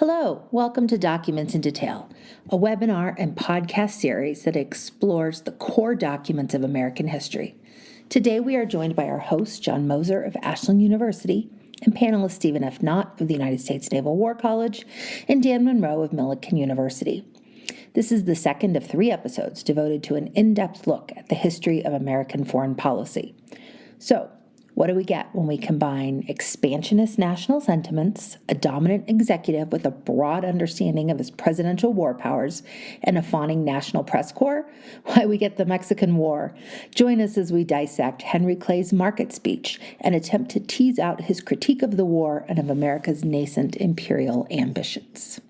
Hello, welcome to Documents in Detail, a webinar and podcast series that explores the core documents of American history. Today we are joined by our host, John Moser of Ashland University, and panelist Stephen F. Knott of the United States Naval War College, and Dan Monroe of Millikan University. This is the second of 3 episodes devoted to an in-depth look at the history of American foreign policy. So, what do we get when we combine expansionist national sentiments, a dominant executive with a broad understanding of his presidential war powers, and a fawning national press corps? Why, we get the Mexican War. Join us as we dissect Henry Clay's market speech and attempt to tease out his critique of the war and of America's nascent imperial ambitions.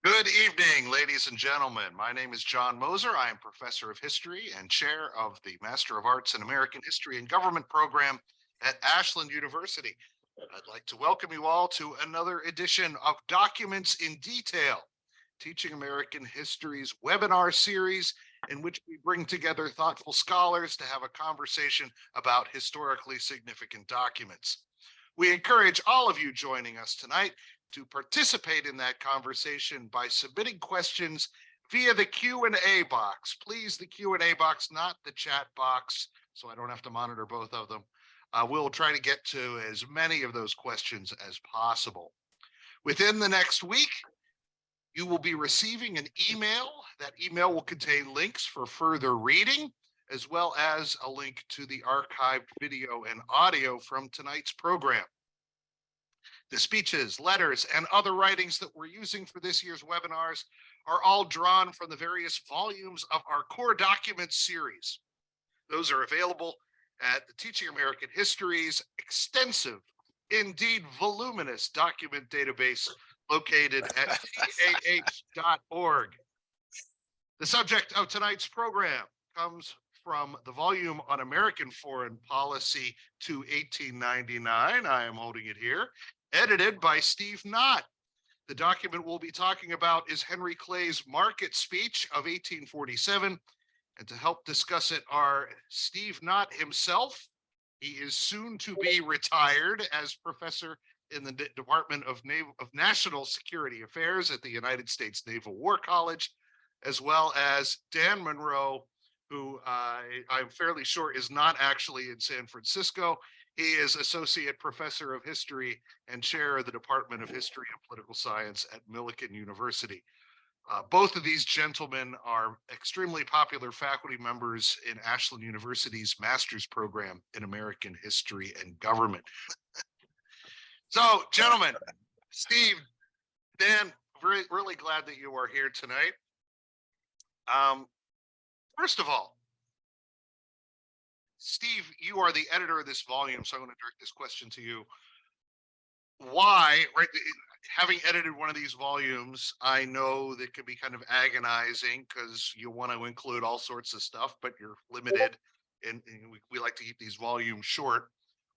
Good evening, ladies and gentlemen. My name is John Moser. I am professor of history and chair of the Master of Arts in American History and Government program at Ashland University. I'd like to welcome you all to another edition of Documents in Detail, Teaching American History's webinar series in which we bring together thoughtful scholars to have a conversation about historically significant documents. We encourage all of you joining us tonight to participate in that conversation by submitting questions via the Q&A box. Please, the Q&A box, not the chat box, so I don't have to monitor both of them. We'll try to get to as many of those questions as possible. Within the next week, you will be receiving an email. That email will contain links for further reading, as well as a link to the archived video and audio from tonight's program. The speeches, letters, and other writings that we're using for this year's webinars are all drawn from the various volumes of our core documents series. Those are available at the Teaching American History's extensive, indeed voluminous document database located at TAH.org. The subject of tonight's program comes from the volume on American Foreign Policy to 1899. I am holding it here. Edited by Steve Knott. The document we'll be talking about is Henry Clay's market speech of 1847. And to help discuss it are Steve Knott himself. He is soon to be retired as professor in the Department of National Security Affairs at the United States Naval War College, as well as Dan Monroe, who I'm fairly sure is not actually in San Francisco. He is Associate Professor of History and Chair of the Department of History and Political Science at Millikan University. Both of these gentlemen are extremely popular faculty members in Ashland University's master's program in American History and Government. So, gentlemen, Steve, Dan, really glad that you are here tonight. First of all, Steve, you are the editor of this volume, so I'm going to direct this question to you. Why, right, having edited one of these volumes, I know that can be kind of agonizing because you want to include all sorts of stuff, but you're limited, and we like to keep these volumes short.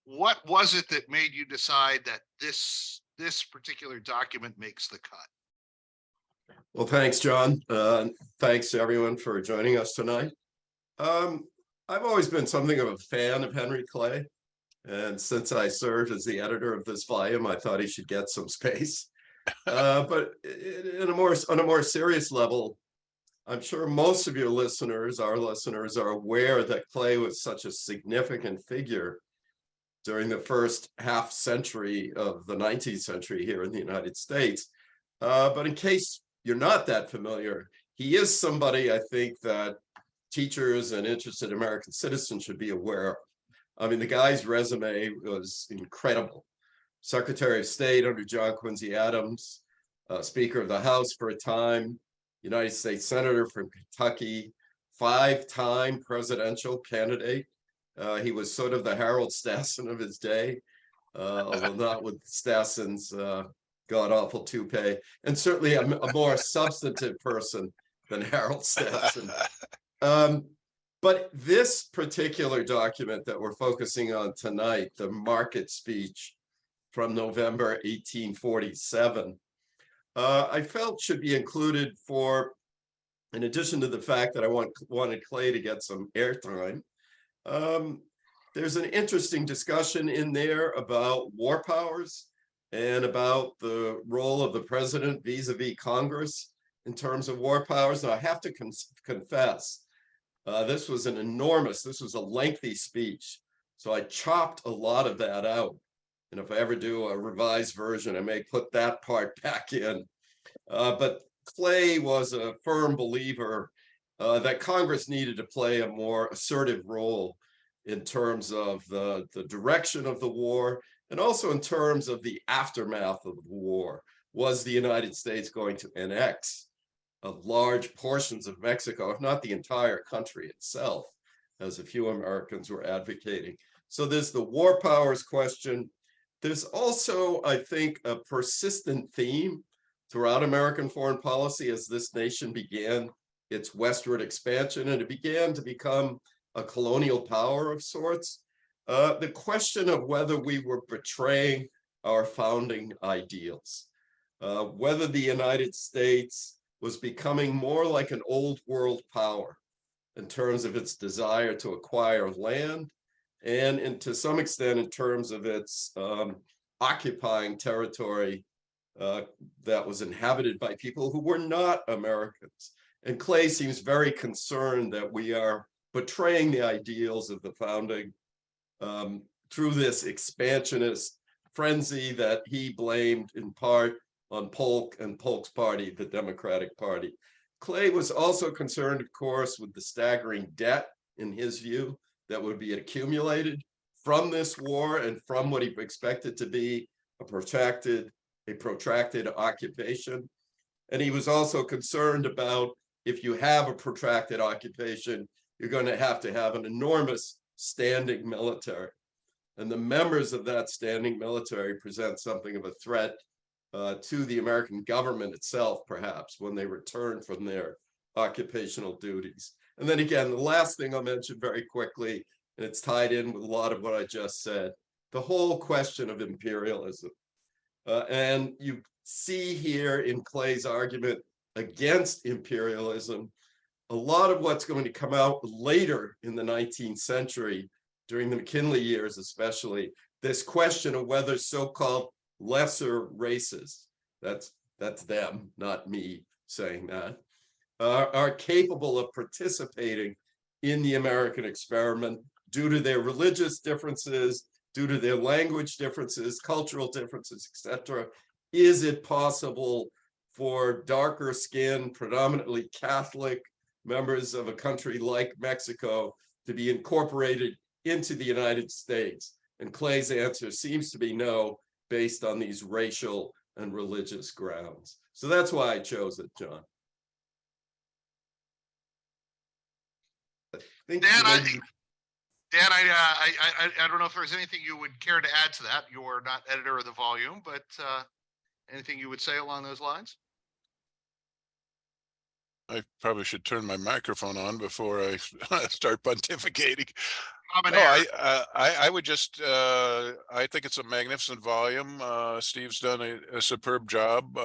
What was it that made you decide that this particular document makes the cut? Well, thanks, John. Thanks to everyone for joining us tonight. I've always been something of a fan of Henry Clay, and since I served as the editor of this volume, I thought he should get some space. But on a more serious level, I'm sure most of your listeners, our listeners, are aware that Clay was such a significant figure during the first half century of the 19th century here in the United States. But in case you're not that familiar, he is somebody I think that teachers and interested American citizens should be aware of. I mean, the guy's resume was incredible. Secretary of State under John Quincy Adams, Speaker of the House for a time, United States Senator from Kentucky, 5-time presidential candidate. He was sort of the Harold Stassen of his day, although not with Stassen's god-awful toupee, and certainly a more substantive person than Harold Stassen. But this particular document that we're focusing on tonight, the market speech from November 1847, I felt should be included for, in addition to the fact that I wanted Clay to get some airtime, there's an interesting discussion in there about war powers, and about the role of the president vis-a-vis Congress in terms of war powers. And I have to confess, this was a lengthy speech. So I chopped a lot of that out. And if I ever do a revised version, I may put that part back in. But Clay was a firm believer that Congress needed to play a more assertive role in terms of the direction of the war, and also in terms of the aftermath of the war. Was the United States going to annex large portions of Mexico, if not the entire country itself, as a few Americans were advocating? So there's the war powers question. There's also, I think, a persistent theme throughout American foreign policy as this nation began its westward expansion and it began to become a colonial power of sorts. The question of whether we were betraying our founding ideals, whether the United States was becoming more like an old world power in terms of its desire to acquire land, and to some extent in terms of its occupying territory that was inhabited by people who were not Americans. And Clay seems very concerned that we are betraying the ideals of the founding through this expansionist frenzy that he blamed in part on Polk and Polk's party, the Democratic Party. Clay was also concerned, of course, with the staggering debt, in his view, that would be accumulated from this war and from what he expected to be a protracted occupation. And he was also concerned about, if you have a protracted occupation, you're going to have an enormous standing military. And the members of that standing military present something of a threat to the American government itself, perhaps, when they return from their occupational duties. And then again, the last thing I'll mention very quickly, and it's tied in with a lot of what I just said, the whole question of imperialism. And you see here in Clay's argument against imperialism, a lot of what's going to come out later in the 19th century, during the McKinley years especially, this question of whether so-called lesser races, that's them, not me saying that, are capable of participating in the American experiment due to their religious differences, due to their language differences, cultural differences, etc. Is it possible for darker skinned, predominantly Catholic members of a country like Mexico to be incorporated into the United States? And Clay's answer seems to be no, based on these racial and religious grounds. So that's why I chose it, John. Dan, I don't know if there's anything you would care to add to that. You're not editor of the volume, but anything you would say along those lines? I probably should turn my microphone on before I start pontificating. No, I would just, I think it's a magnificent volume. Steve's done a superb job,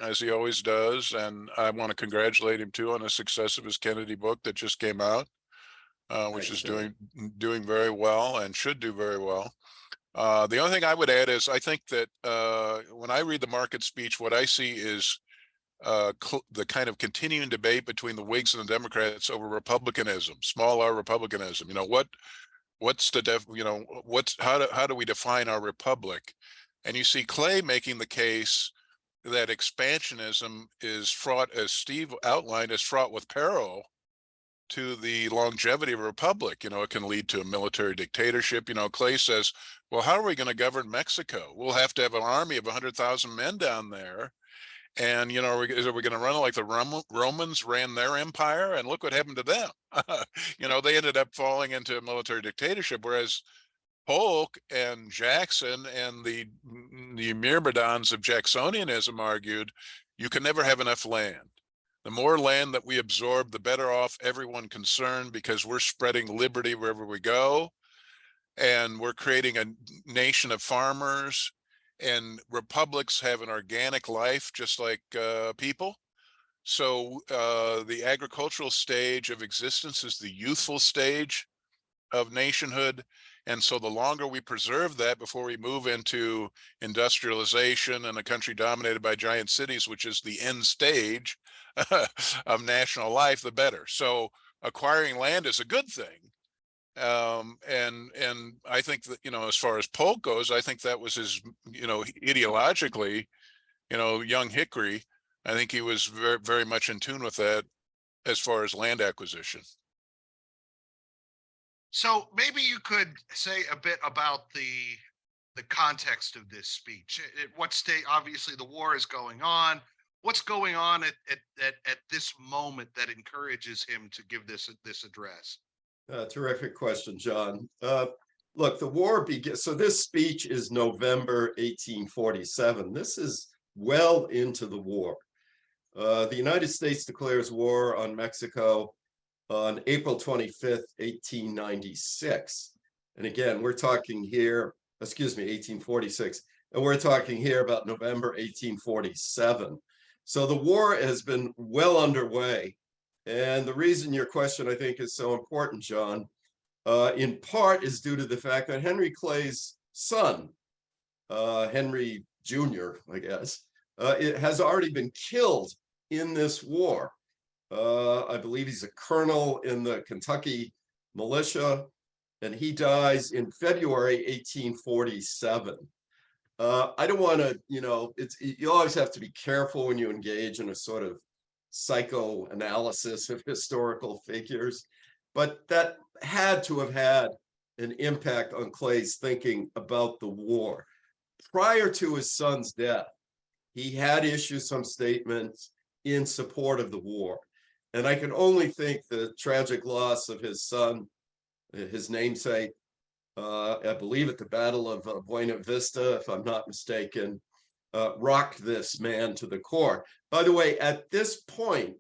as he always does. And I want to congratulate him too on the success of his Kennedy book that just came out, which is doing very well and should do very well. The only thing I would add is I think that when I read the Market speech, what I see is the kind of continuing debate between the Whigs and the Democrats over republicanism, small r republicanism. You know, what's the how do we define our republic? And you see Clay making the case that expansionism is fraught, as Steve outlined, is fraught with peril to the longevity of a republic. You know, it can lead to a military dictatorship. You know, Clay says, well, how are we going to govern Mexico? We'll have to have an army of 100,000 men down there. And, you know, are we going to run it like the Romans ran their empire? And look what happened to them. You know, they ended up falling into a military dictatorship, whereas Polk and Jackson and the myrmidons of Jacksonianism argued you can never have enough land. The more land that we absorb, the better off everyone concerned, because we're spreading liberty wherever we go. And we're creating a nation of farmers. And republics have an organic life, just like people. So the agricultural stage of existence is the youthful stage of nationhood. And so the longer we preserve that before we move into industrialization and a country dominated by giant cities, which is the end stage of national life, the better. So acquiring land is a good thing. And I think that, as far as Polk goes, I think that was his, ideologically, young Hickory, I think he was very, very much in tune with that as far as land acquisition. So maybe you could say a bit about the context of this speech. At what state? Obviously, the war is going on. What's going on at this moment that encourages him to give this address? Terrific question, John. Look, the war begins. So this speech is November 1847. This is well into the war. The United States declares war on Mexico on April 25th, 1896. And again, we're talking here, 1846, and we're talking here about November 1847. So the war has been well underway. And the reason your question, I think, is so important, John, in part is due to the fact that Henry Clay's son, Henry Jr., I guess, it has already been killed in this war. I believe he's a colonel in the Kentucky militia, and he dies in February 1847. I don't want to, you always have to be careful when you engage in a sort of psychoanalysis of historical figures, but that had to have had an impact on Clay's thinking about the war. Prior to his son's death, he had issued some statements in support of the war. And I can only think the tragic loss of his son, his namesake, I believe at the Battle of Buena Vista, if I'm not mistaken, rocked this man to the core. By the way, at this point,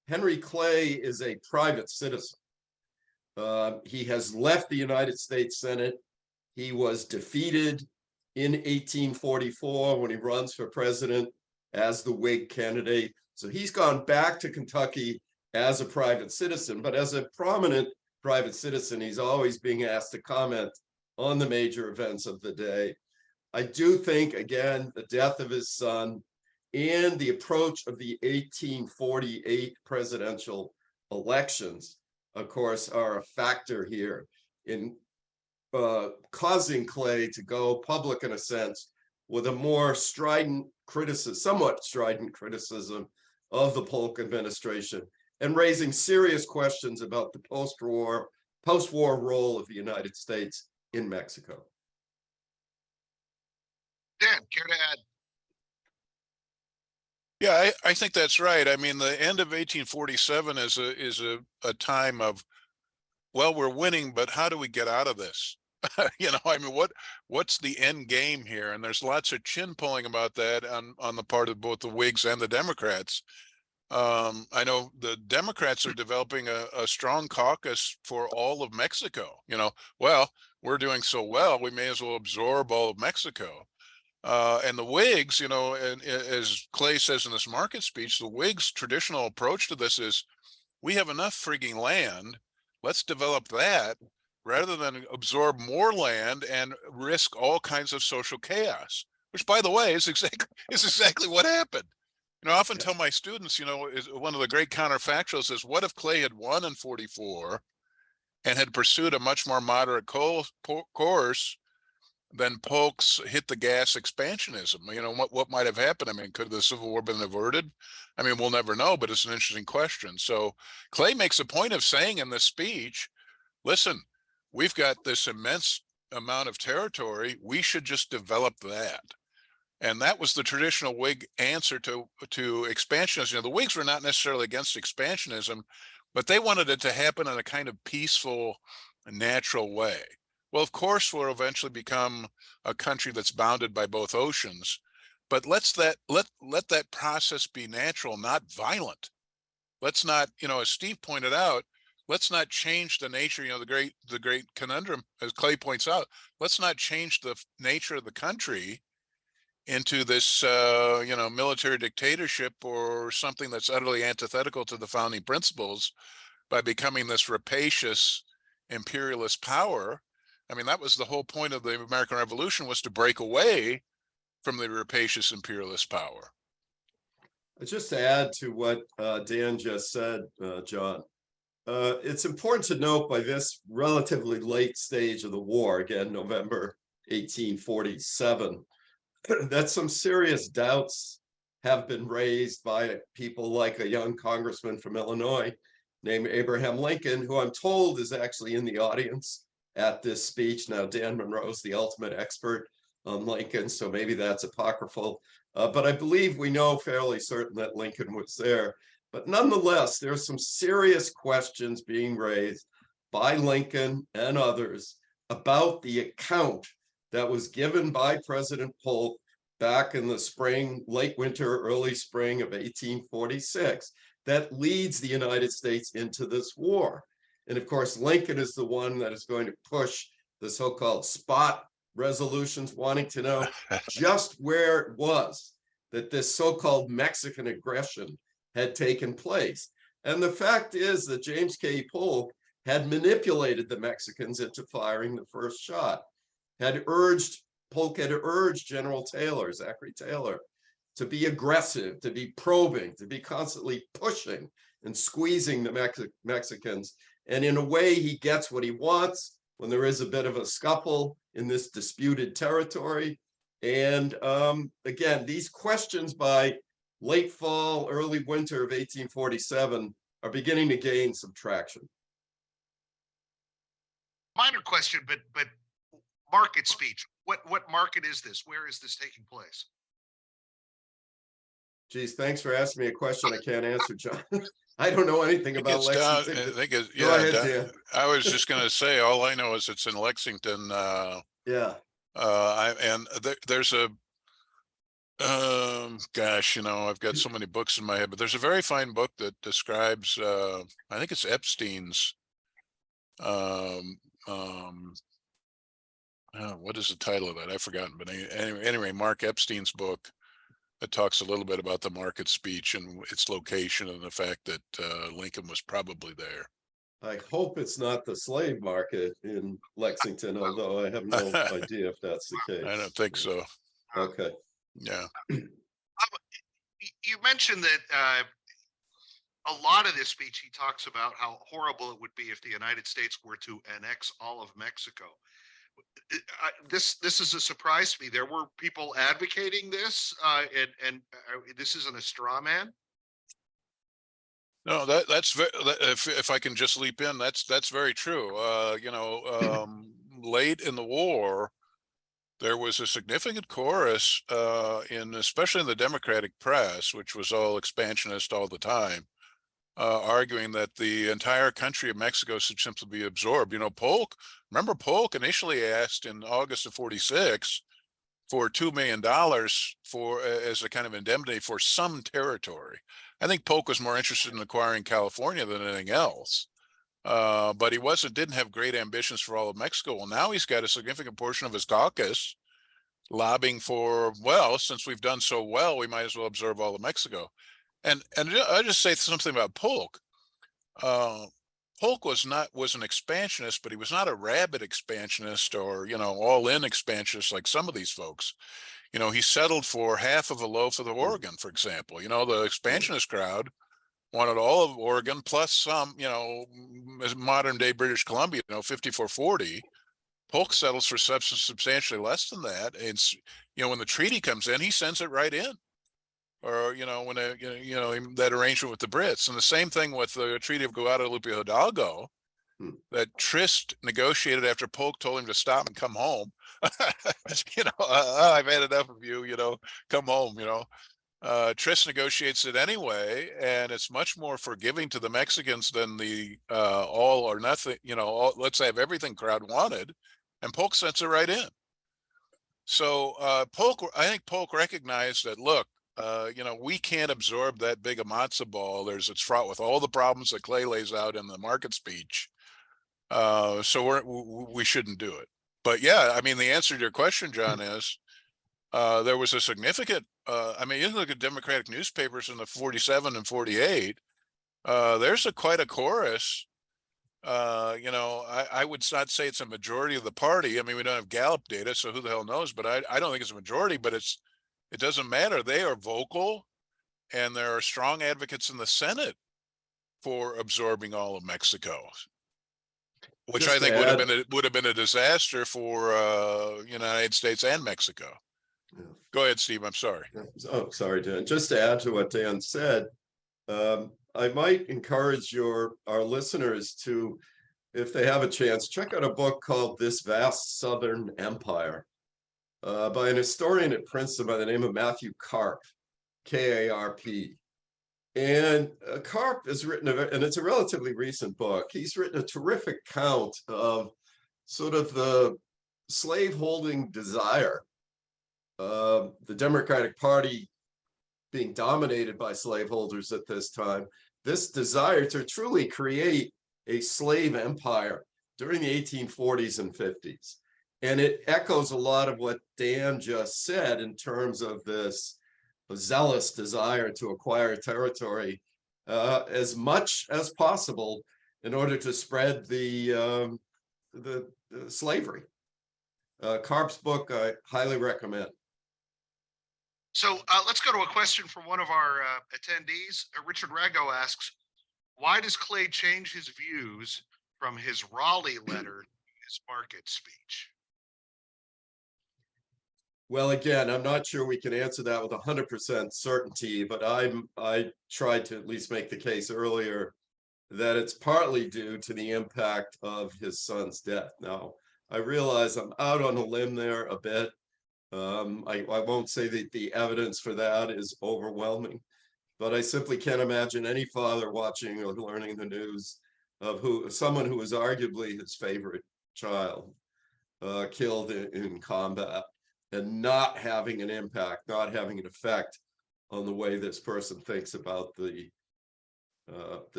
Henry Clay is a private citizen. He has left the United States Senate. He was defeated in 1844 when he runs for president as the Whig candidate. So he's gone back to Kentucky as a private citizen, but as a prominent private citizen, he's always being asked to comment on the major events of the day. I do think, again, the death of his son and the approach of the 1848 presidential elections, of course, are a factor here in causing Clay to go public, in a sense, with a more strident criticism, somewhat strident criticism of the Polk administration, and raising serious questions about the post-war role of the United States in Mexico. Dan, care to add? Yeah, I think that's right. I mean, the end of 1847 is a time of, well, we're winning, but how do we get out of this? I mean, what's the end game here? And there's lots of chin pulling about that on the part of both the Whigs and the Democrats. I know the Democrats are developing a strong caucus for all of Mexico. Well, we're doing so well, we may as well absorb all of Mexico. And the Whigs, and as Clay says in this market speech, the Whigs' traditional approach to this is, we have enough frigging land, let's develop that, rather than absorb more land and risk all kinds of social chaos, which, by the way, is exactly what happened. I often tell my students, is one of the great counterfactuals is, what if Clay had won in 44 and had pursued a much more moderate course than Polk's hit the gas expansionism? What might have happened? I mean, could the Civil War been averted? I mean, we'll never know, but it's an interesting question. So Clay makes a point of saying in this speech, listen, we've got this immense amount of territory, we should just develop that. And that was the traditional Whig answer to expansionism. The Whigs were not necessarily against expansionism, but they wanted it to happen in a kind of peaceful, natural way. Well, of course, we'll eventually become a country that's bounded by both oceans, but let that process be natural, not violent. Let's not, as Steve pointed out, let's not change the nature. The great conundrum, as Clay points out, let's not change the nature of the country into this, military dictatorship or something that's utterly antithetical to the founding principles by becoming this rapacious imperialist power. I mean, that was the whole point of the American Revolution, was to break away from the rapacious imperialist power. Just to add to what Dan just said, John, it's important to note by this relatively late stage of the war, again, November 1847, that some serious doubts have been raised by people like a young congressman from Illinois named Abraham Lincoln, who I'm told is actually in the audience at this speech. Now, Dan Monroe's the ultimate expert on Lincoln, so maybe that's apocryphal. But I believe we know fairly certain that Lincoln was there. But nonetheless, there are some serious questions being raised by Lincoln and others about the account that was given by President Polk back in the spring, late winter, early spring of 1846, that leads the United States into this war. And of course, Lincoln is the one that is going to push the so-called spot resolutions, wanting to know just where it was that this so-called Mexican aggression had taken place. And the fact is that James K. Polk had manipulated the Mexicans into firing the first shot, Polk had urged General Taylor, Zachary Taylor, to be aggressive, to be probing, to be constantly pushing and squeezing the Mexicans. And in a way, he gets what he wants when there is a bit of a scuffle in this disputed territory. And again, these questions by late fall, early winter of 1847 are beginning to gain some traction. Minor question, but market speech. What market is this? Where is this taking place? Geez, thanks for asking me a question I can't answer, John. I don't know anything about Lexington. I think it's, Go ahead, Dan. I was just going to say, all I know is it's in Lexington. Yeah. There's a, gosh, you know, I've got so many books in my head, but there's a very fine book that describes, I think it's Epstein's, what is the title of that? I've forgotten, but anyway, Mark Epstein's book that talks a little bit about the market speech and its location and the fact that Lincoln was probably there. I hope it's not the slave market in Lexington, although I have no idea if that's the case. I don't think so. Okay. Yeah. You mentioned that a lot of this speech, he talks about how horrible it would be if the United States were to annex all of Mexico. This is a surprise to me. There were people advocating this, and this isn't a straw man. No, that's if I can just leap in, that's very true. You know, late in the war, there was a significant chorus especially in the Democratic press, which was all expansionist all the time, arguing that the entire country of Mexico should simply be absorbed. You know, remember Polk initially asked in August of 46 for $2 million as a kind of indemnity for some territory. I think Polk was more interested in acquiring California than anything else. But he didn't have great ambitions for all of Mexico. Well, now he's got a significant portion of his caucus lobbying for, well, since we've done so well, we might as well absorb all of Mexico. And I'll just say something about Polk. Polk was an expansionist, but he was not a rabid expansionist or, you know, all-in expansionist like some of these folks. You know, he settled for half of a loaf of the Oregon, for example. You know, the expansionist crowd wanted all of Oregon plus some, you know, modern day British Columbia, you know, 54-40. Polk settles for substantially less than that. It's, you know, when the treaty comes in, he sends it right in. Or, you know, when that arrangement with the Brits. And the same thing with the Treaty of Guadalupe Hidalgo that Trist negotiated after Polk told him to stop and come home. You know, I've had enough of you, you know, come home, you know. Trist negotiates it anyway, and it's much more forgiving to the Mexicans than the all or nothing, you know, let's have everything crowd wanted, and Polk sends it right in. So I think Polk recognized that, look, you know, we can't absorb that big a matzo ball. It's fraught with all the problems that Clay lays out in the market speech. So we shouldn't do it. But yeah, I mean, the answer to your question, John, is there was a significant, I mean, you look at Democratic newspapers in the 47 and 48, there's quite a chorus I would not say it's a majority of the party. I mean, we don't have Gallup data, so who the hell knows? But I don't think it's a majority, but it doesn't matter. They are vocal, and there are strong advocates in the Senate for absorbing all of Mexico, which I Just to think add, would have been a disaster for United States and Mexico. yeah. Go ahead, Steve. I'm sorry. Oh, sorry, Dan. Just to add to what Dan said, I might encourage our listeners to, if they have a chance, check out a book called This Vast Southern Empire by an historian at Princeton by the name of Matthew Karp, K-A-R-P. And Karp has written, and it's a relatively recent book, he's written a terrific account of sort of the slaveholding desire, the Democratic Party being dominated by slaveholders at this time, this desire to truly create a slave empire during the 1840s and 50s. And it echoes a lot of what Dan just said in terms of this zealous desire to acquire territory as much as possible in order to spread the slavery. Karp's book, I highly recommend. So let's go to a question from one of our attendees. Richard Ragle asks, why does Clay change his views from his Raleigh letter to his market speech? Well, again, I'm not sure we can answer that with 100% certainty, but I tried to at least make the case earlier that it's partly due to the impact of his son's death. Now, I realize I'm out on a limb there a bit. I won't say that the evidence for that is overwhelming, but I simply can't imagine any father watching or learning the news of someone who was arguably his favorite child killed in combat and not having an impact, not having an effect on the way this person thinks about the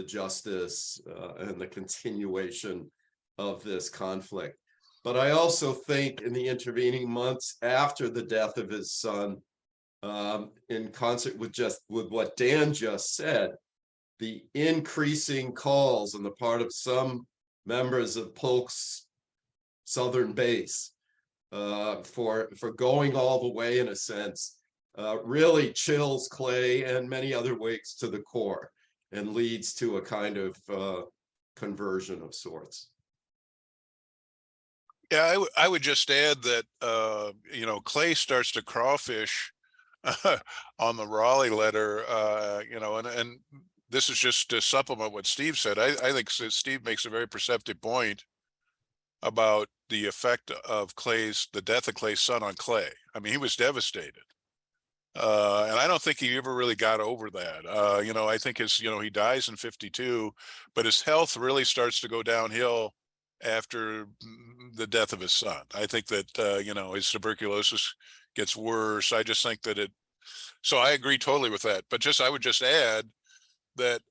justice and the continuation of this conflict. But I also think in the intervening months after the death of his son, in concert with what Dan just said, the increasing calls on the part of some members of Polk's southern base for going all the way, in a sense, really chills Clay and many other Whigs to the core and leads to a kind of conversion of sorts. Yeah, I would just add that Clay starts to crawfish on the Raleigh letter, and this is just to supplement what Steve said. I think Steve makes a very perceptive point about the effect of the death of Clay's son on Clay. I mean, he was devastated. And I don't think he ever really got over that. I think he dies in 52, but his health really starts to go downhill after the death of his son. I think that, his tuberculosis gets worse. I just think that so I agree totally with that. But I would just add that,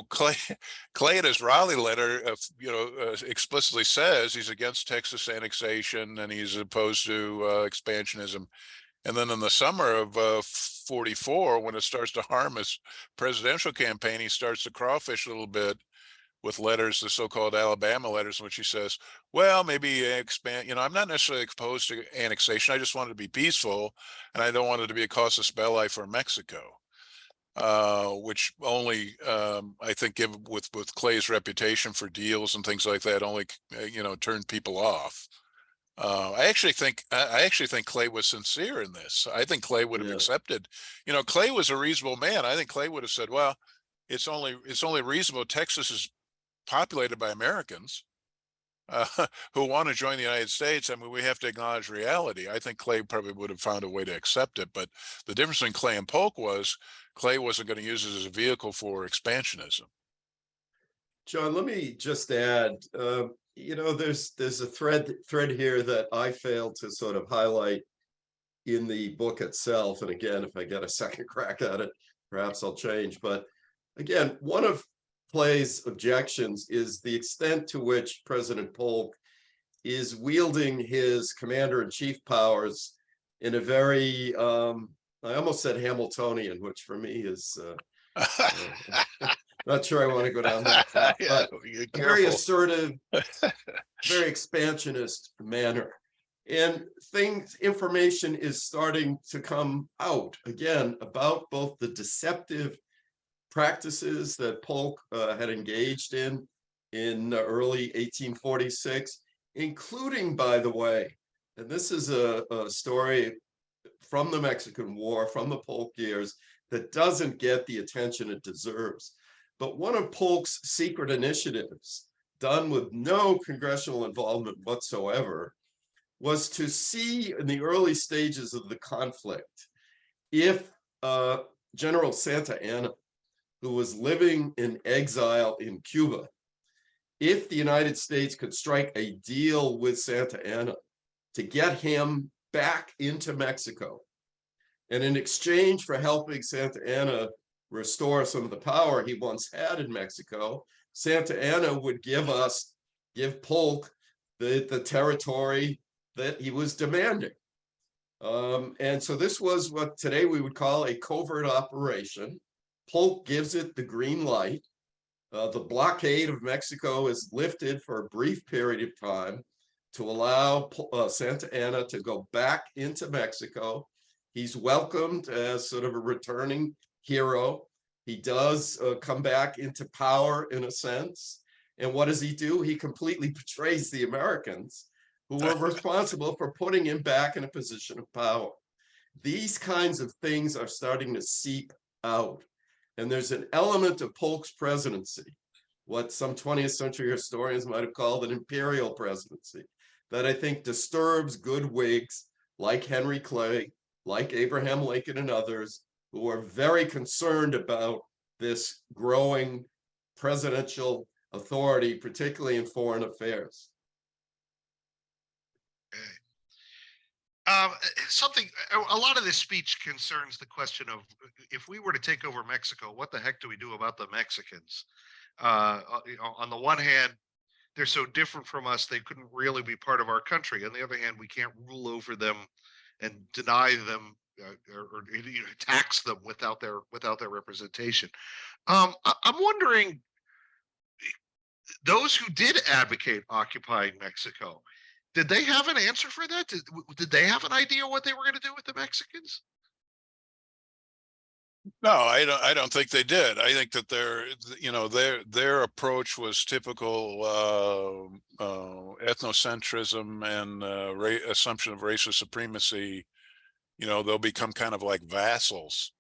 Clay in his Raleigh letter, explicitly says he's against Texas annexation and he's opposed to expansionism. And then in the summer of 44, when it starts to harm his presidential campaign, he starts to crawfish a little bit with letters, the so-called Alabama letters, in which he says, well, maybe expand, I'm not necessarily opposed to annexation. I just want it to be peaceful, and I don't want it to be a casus belli for Mexico, which only, I think, with Clay's reputation for deals and things like that, only, turned people off. I actually think Clay was sincere in this. I think Clay would have accepted. Clay was a reasonable man. I think Clay would have said, well, it's only reasonable. Texas is populated by Americans who want to join the United States. I mean, we have to acknowledge reality. I think Clay probably would have found a way to accept it. But the difference between Clay and Polk was Clay wasn't going to use it as a vehicle for expansionism. John, let me just add, there's a thread here that I failed to sort of highlight in the book itself. And again, if I get a second crack at it, perhaps I'll change. But again, one of Clay's objections is the extent to which President Polk is wielding his commander-in-chief powers in a very, I almost said Hamiltonian, which for me is Not sure I want to go down that path, Yeah, but you're a very careful. assertive, very expansionist manner. And information is starting to come out again about both the deceptive practices that Polk had engaged in early 1846, including, by the way, and this is a story from the Mexican War, from the Polk years, that doesn't get the attention it deserves. But one of Polk's secret initiatives, done with no congressional involvement whatsoever, was to see in the early stages of the conflict if General Santa Anna, who was living in exile in Cuba, if the United States could strike a deal with Santa Anna to get him back into Mexico. And in exchange for helping Santa Anna restore some of the power he once had in Mexico, Santa Anna would give Polk the territory that he was demanding. And so this was what today we would call a covert operation. Polk gives it the green light. The blockade of Mexico is lifted for a brief period of time to allow Santa Anna to go back into Mexico. He's welcomed as sort of a returning hero. He does come back into power in a sense. And what does he do? He completely betrays the Americans who were responsible for putting him back in a position of power. These kinds of things are starting to seep out. And there's an element of Polk's presidency, what some 20th century historians might have called an imperial presidency, that I think disturbs good Whigs like Henry Clay, like Abraham Lincoln and others, who are very concerned about this growing presidential authority, particularly in foreign affairs. A lot of this speech concerns the question of, if we were to take over Mexico, what the heck do we do about the Mexicans? On the one hand, they're so different from us, they couldn't really be part of our country. On the other hand, we can't rule over them and deny them or tax them without their representation. I'm wondering, those who did advocate occupying Mexico, did they have an answer for that? Did they have an idea what they were going to do with the Mexicans? No, I don't think they did. I think that their approach was typical ethnocentrism and assumption of racist supremacy. They'll become kind of like vassals.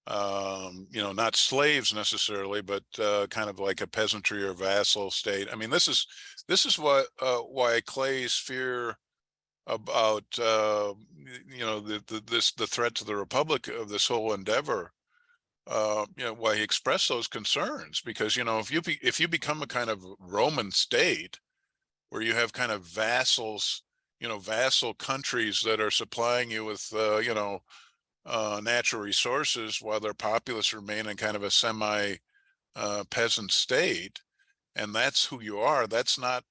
Not slaves necessarily, but kind of like a peasantry or vassal state. I mean, this is why Clay's fear about the threat to the Republic of this whole endeavor, why he expressed those concerns, because if you become a kind of Roman state where you have kind of vassals, vassal countries that are supplying you with natural resources while their populace remain in kind of a semi peasant state, and that's who you are. That's not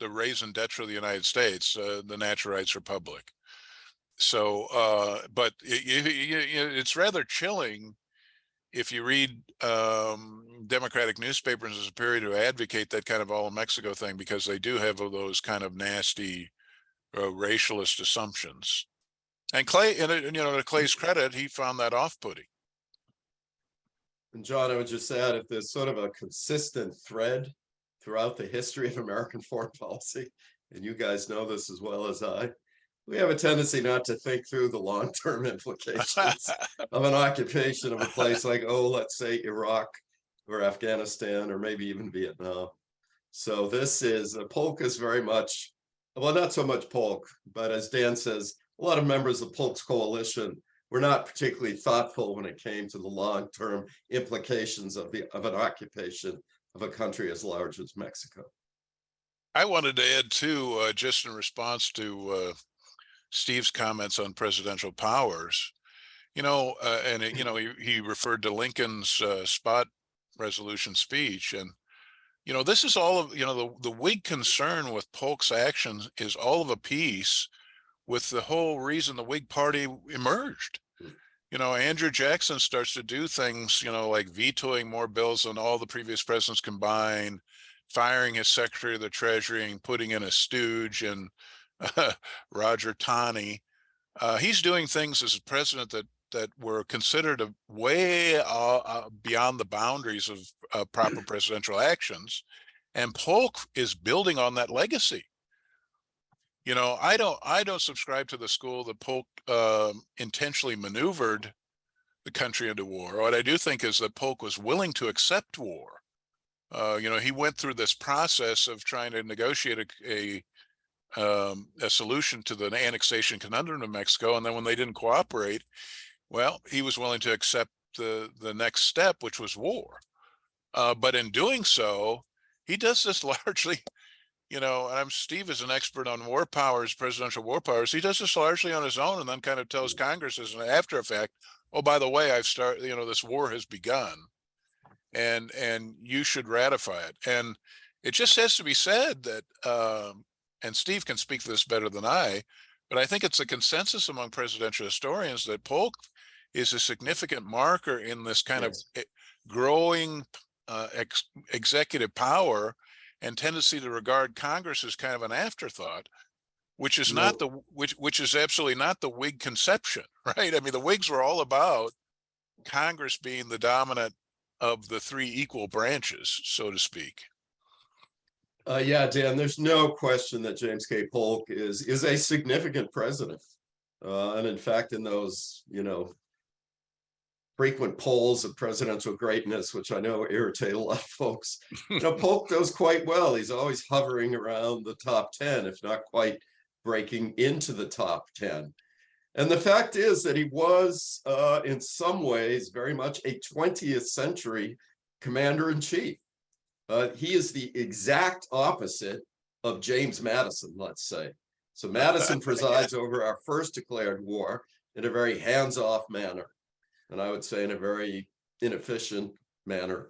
the raison d'etre of the United States, the natural rights republic. So, but it's rather chilling if you read Democratic newspapers as a period to advocate that kind of all of Mexico thing, because they do have those kind of nasty racialist assumptions. And Clay, to Clay's credit, he found that off-putting. And John, I would just add, if there's sort of a consistent thread throughout the history of American foreign policy, and you guys know this as well as I, we have a tendency not to think through the long-term implications of an occupation of a place like, let's say Iraq or Afghanistan, or maybe even Vietnam. So this is, Polk is very much, well, not so much Polk, but as Dan says, a lot of members of Polk's coalition were not particularly thoughtful when it came to the long-term implications of an occupation of a country as large as Mexico. I wanted to add too, just in response to Steve's comments on presidential powers, and he referred to Lincoln's spot resolution speech, and this is all of the Whig concern with Polk's actions is all of a piece with the whole reason the Whig Party emerged. Andrew Jackson starts to do things, like vetoing more bills than all the previous presidents combined, firing his Secretary of the Treasury and putting in a stooge and Roger Taney. He's doing things as a president that were considered way beyond the boundaries of proper presidential actions. And Polk is building on that legacy. I don't subscribe to the school that Polk intentionally maneuvered the country into war. What I do think is that Polk was willing to accept war. He went through this process of trying to negotiate a solution to the annexation conundrum of Mexico, and then when they didn't cooperate, well, he was willing to accept the next step, which was war. But in doing so, he does this largely. And Steve is an expert on war powers, presidential war powers. He does this largely on his own, and then kind of tells Congress as an after effect, "Oh, by the way, this war has begun, and you should ratify it." And it just has to be said that, and Steve can speak to this better than I, but I think it's a consensus among presidential historians that Polk is a significant marker in this kind of growing executive power and tendency to regard Congress as kind of an afterthought, which is not which is absolutely not the Whig conception, right? I mean, the Whigs were all about Congress being the dominant of the three equal branches, so to speak. Yeah, Dan, there's no question that James K. Polk is a significant president. And in fact, in those, frequent polls of presidential greatness, which I know irritate a lot of folks, Polk does quite well. He's always hovering around the top 10, if not quite breaking into the top 10. And the fact is that he was, in some ways, very much a 20th century commander-in-chief. He is the exact opposite of James Madison, let's say. So Madison presides over our first declared war in a very hands-off manner, and I would say in a very inefficient manner.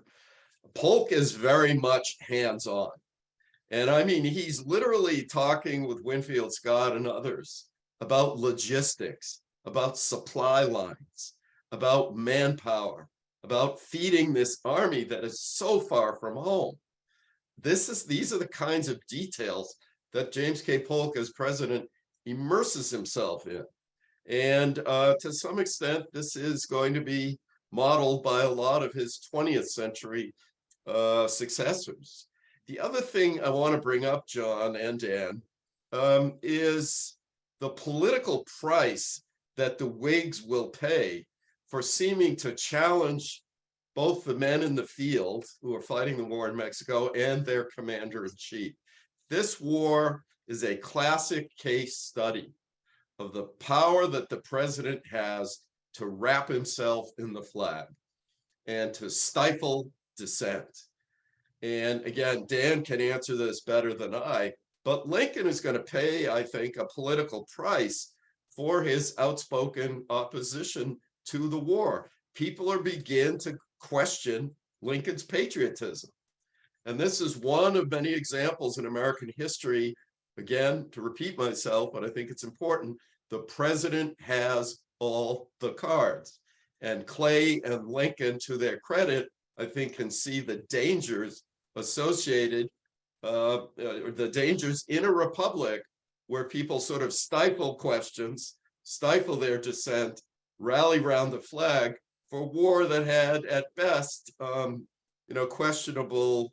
Polk is very much hands-on. And I mean, he's literally talking with Winfield Scott and others about logistics, about supply lines, about manpower, about feeding this army that is so far from home. These are the kinds of details that James K. Polk as president immerses himself in. And to some extent, this is going to be modeled by a lot of his 20th century successors. The other thing I want to bring up, John and Dan, is the political price that the Whigs will pay for seeming to challenge both the men in the field who are fighting the war in Mexico and their commander-in-chief. This war is a classic case study of the power that the president has to wrap himself in the flag and to stifle dissent. And again, Dan can answer this better than I, but Lincoln is going to pay, I think, a political price for his outspoken opposition to the war. People are beginning to question Lincoln's patriotism. And this is one of many examples in American history. Again, to repeat myself, but I think it's important, the president has all the cards. And Clay and Lincoln, to their credit, I think can see the dangers associated, the dangers in a republic where people sort of stifle questions, stifle their dissent, rally around the flag for war that had at best, questionable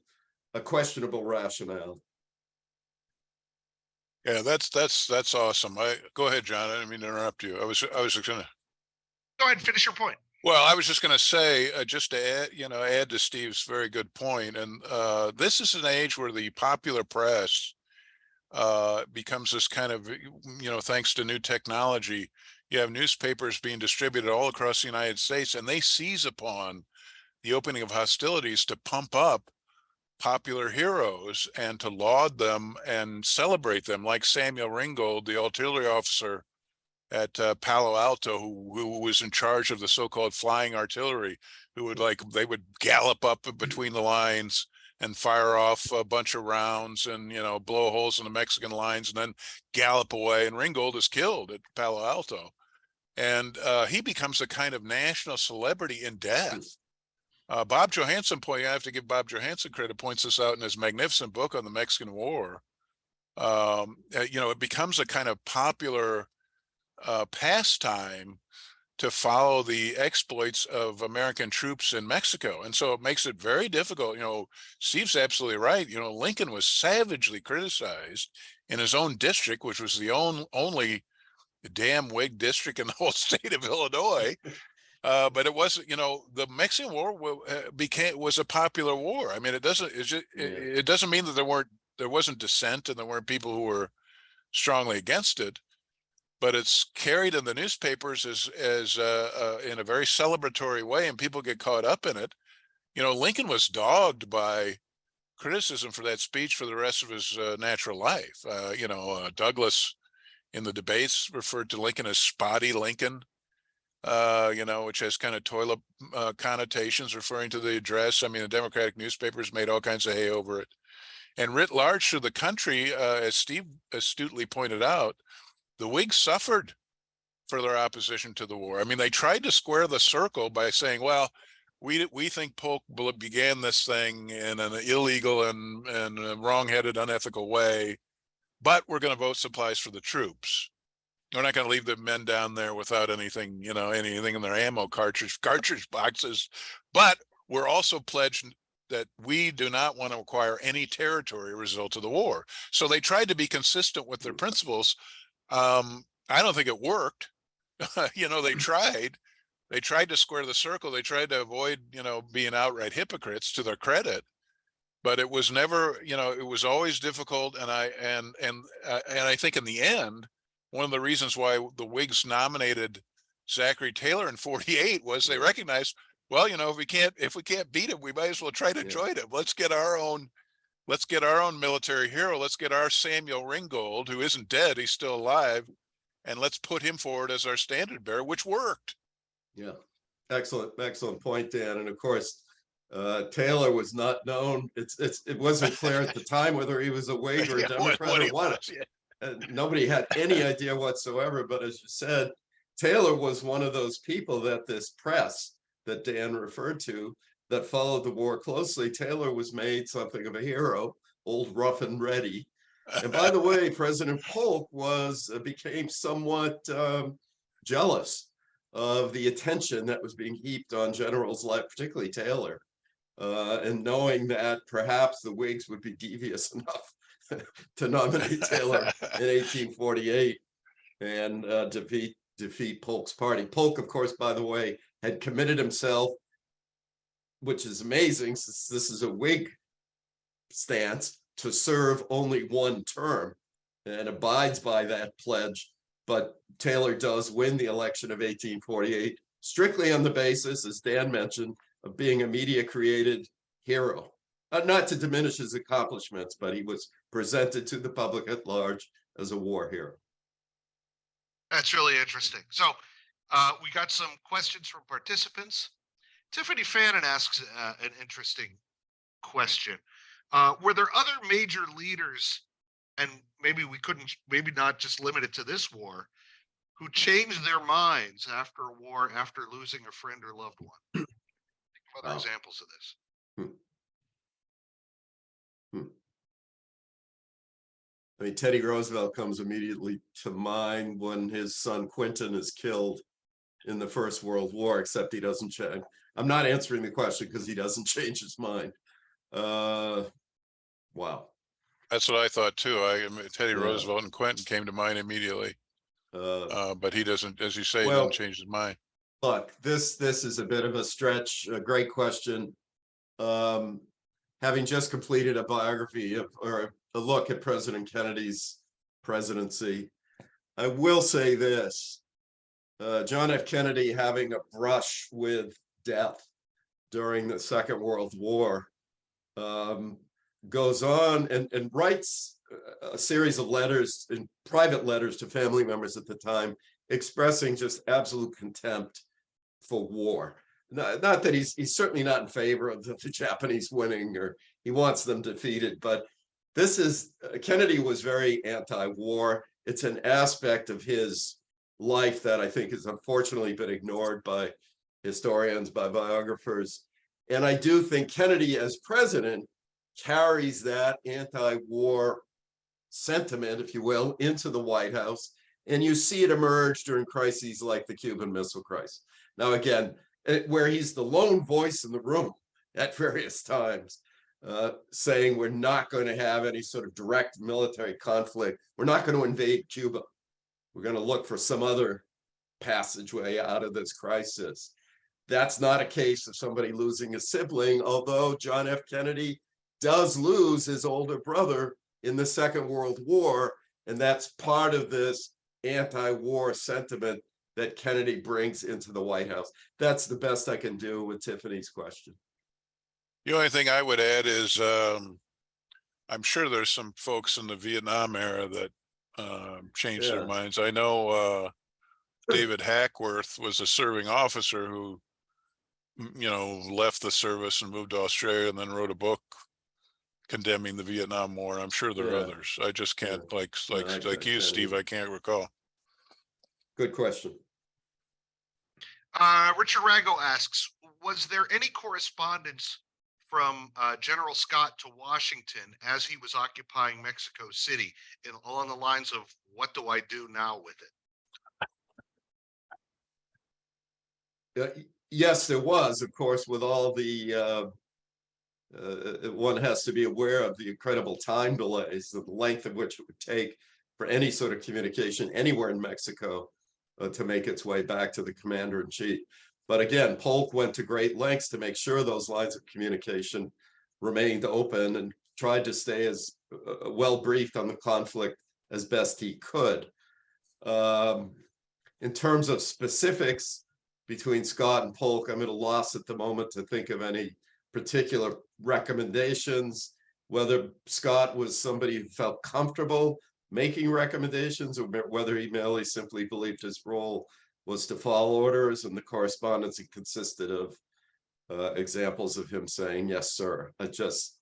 rationale. Yeah, that's awesome. Go ahead, John. I didn't mean to interrupt you. I was just gonna Go ahead and finish your point. Well, I was just going to say, just to add to Steve's very good point, and this is an age where the popular press becomes this kind of, thanks to new technology, you have newspapers being distributed all across the United States, and they seize upon the opening of hostilities to pump up popular heroes and to laud them and celebrate them, like Samuel Ringgold, the artillery officer at Palo Alto, who was in charge of the so-called flying artillery, they would gallop up between the lines and fire off a bunch of rounds and, blow holes in the Mexican lines and then gallop away. And Ringgold is killed at Palo Alto. And he becomes a kind of national celebrity in death. Bob Johansen I have to give Bob Johansen credit, points this out in his magnificent book on the Mexican War. It becomes a kind of popular pastime to follow the exploits of American troops in Mexico. And so it makes it very difficult. Steve's absolutely right. Lincoln was savagely criticized in his own district, which was the only damn Whig district in the whole state of Illinois. But it wasn't, the Mexican War was a popular war. I mean, it doesn't mean that there wasn't dissent and there weren't people who were strongly against it, but it's carried in the newspapers as in a very celebratory way, and people get caught up in it. Lincoln was dogged by criticism for that speech for the rest of his natural life. Douglas in the debates referred to Lincoln as Spotty Lincoln, which has kind of toilet connotations referring to the address. I mean, the Democratic newspapers made all kinds of hay over it. And writ large through the country, as Steve astutely pointed out, the Whigs suffered for their opposition to the war. I mean, they tried to square the circle by saying, well, we think Polk began this thing in an illegal and wrong-headed, unethical way, but we're going to vote supplies for the troops. We're not going to leave the men down there without anything, anything in their ammo cartridge boxes, but we're also pledged that we do not want to acquire any territory as a result of the war. So they tried to be consistent with their principles. I don't think it worked. They tried to square the circle. They tried to avoid, being outright hypocrites, to their credit, but it was never, it was always difficult. And I think in the end, one of the reasons why the Whigs nominated Zachary Taylor in '48 was they recognized, well, if we can't beat him, we might as well try to join him. Let's get our own military hero. Let's get our Samuel Ringgold, who isn't dead, he's still alive, and let's put him forward as our standard bearer, which worked. Yeah, excellent point, Dan. And of course, Taylor was not known. It wasn't clear at the time whether he was a Whig or a Democrat or what. Nobody had any idea whatsoever. But as you said, Taylor was one of those people that this press that Dan referred to that followed the war closely. Taylor was made something of a hero, old rough and ready. And by the way, President Polk became somewhat jealous of the attention that was being heaped on generals like particularly Taylor, and knowing that perhaps the Whigs would be devious enough to nominate Taylor in 1848 and defeat Polk's party. Polk, of course, by the way, had committed himself, which is amazing since this is a Whig stance, to serve only one term and abides by that pledge. But Taylor does win the election of 1848, strictly on the basis, as Dan mentioned, of being a media-created hero. Not to diminish his accomplishments, but he was presented to the public at large as a war hero. That's really interesting. So we got some questions from participants. Tiffany Fannin asks an interesting question. Were there other major leaders, and maybe not just limit it to this war, who changed their minds after a war, after losing a friend or loved one? Think of other examples of this. I mean, Teddy Roosevelt comes immediately to mind when his son Quinton is killed in the First World War, except he doesn't change. I'm not answering the question because he doesn't change his mind. Wow. That's what I thought too. Teddy Roosevelt and Quinton came to mind immediately. But he doesn't, as you say, doesn't change his mind. Look, this is a bit of a stretch. A great question. Having just completed a biography or a look at President Kennedy's presidency, I will say this. John F. Kennedy, having a brush with death during the Second World War, goes on and writes a series of letters, and private letters to family members at the time, expressing just absolute contempt for war. Not that he's certainly not in favor of the Japanese winning, or he wants them defeated, but this is, Kennedy was very anti-war. It's an aspect of his life that I think has unfortunately been ignored by historians, by biographers. And I do think Kennedy as president carries that anti-war sentiment, if you will, into the White House. And you see it emerge during crises like the Cuban Missile Crisis. Now, again, where he's the lone voice in the room at various times, saying we're not going to have any sort of direct military conflict. We're not going to invade Cuba. We're going to look for some other passageway out of this crisis. That's not a case of somebody losing a sibling, although John F. Kennedy does lose his older brother in the Second World War, and that's part of this anti-war sentiment that Kennedy brings into the White House. That's the best I can do with Tiffany's question. The only thing I would add is I'm sure there's some folks in the Vietnam era that changed their minds. I know David Hackworth was a serving officer who, left the service and moved to Australia and then wrote a book condemning the Vietnam War. I'm sure there are others. I just can't, like you, Steve, I can't recall. Good question. Richard Ragle asks, was there any correspondence from General Scott to Washington as he was occupying Mexico City along the lines of, what do I do now with it? Yes, there was, of course, with all the, one has to be aware of the incredible time delays, the length of which it would take for any sort of communication anywhere in Mexico to make its way back to the commander-in-chief. But again, Polk went to great lengths to make sure those lines of communication remained open and tried to stay as well briefed on the conflict as best he could. In terms of specifics between Scott and Polk, I'm at a loss at the moment to think of any particular recommendations, whether Scott was somebody who felt comfortable making recommendations or whether he merely simply believed his role was to follow orders, and the correspondence consisted of examples of him saying, yes, sir. I just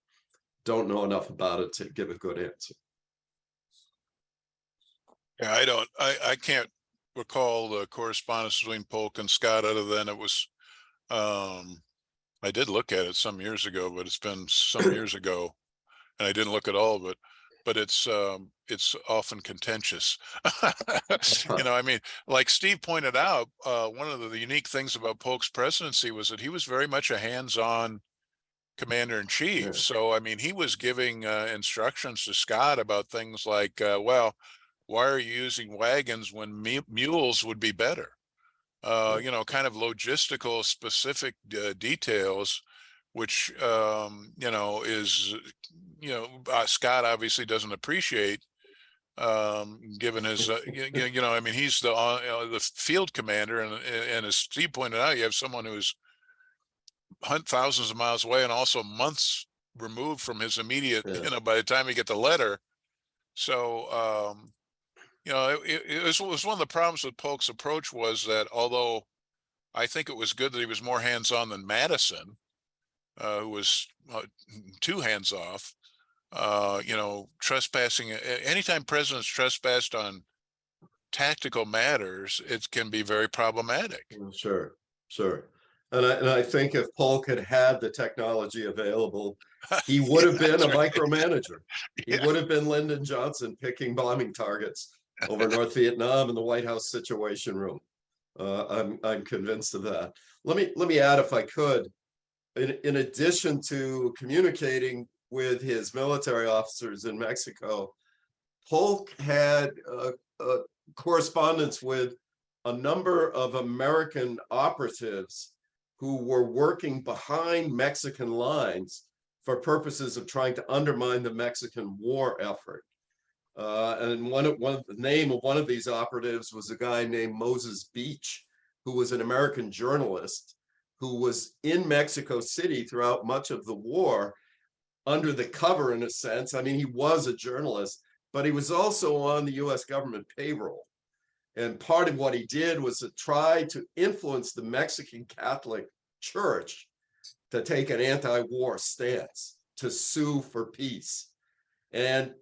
don't know enough about it to give a good answer. Yeah, I can't recall the correspondence between Polk and Scott other than it was, I did look at it some years ago, but it's been some years ago and I didn't look at all of it. But it's often contentious. I mean, like Steve pointed out, one of the unique things about Polk's presidency was that he was very much a hands-on commander-in-chief. Yeah. So, I mean, he was giving instructions to Scott about things like, well, why are you using wagons when mules would be better? Kind of logistical specific details, which, is, Scott obviously doesn't appreciate, given his, I mean, he's the field commander, and as Steve pointed out, you have someone who's thousands of miles away and also months removed from his immediate, by the time you get the letter. So, it was one of the problems with Polk's approach was that although I think it was good that he was more hands-on than Madison, who was too hands-off, trespassing, anytime presidents trespassed on tactical matters, it can be very problematic. Sure. And I think if Polk had had the technology available, he would have been a micromanager. He would have been Lyndon Johnson picking bombing targets over North Vietnam in the White House Situation Room. I'm convinced of that. Let me add, if I could, in addition to communicating with his military officers in Mexico, Polk had correspondence with a number of American operatives who were working behind Mexican lines for purposes of trying to undermine the Mexican war effort. And the name of one of these operatives was a guy named Moses Beach, who was an American journalist who was in Mexico City throughout much of the war under the cover, in a sense. I mean, he was a journalist, but he was also on the US government payroll. And part of what he did was to try to influence the Mexican Catholic Church to take an anti-war stance, to sue for peace. And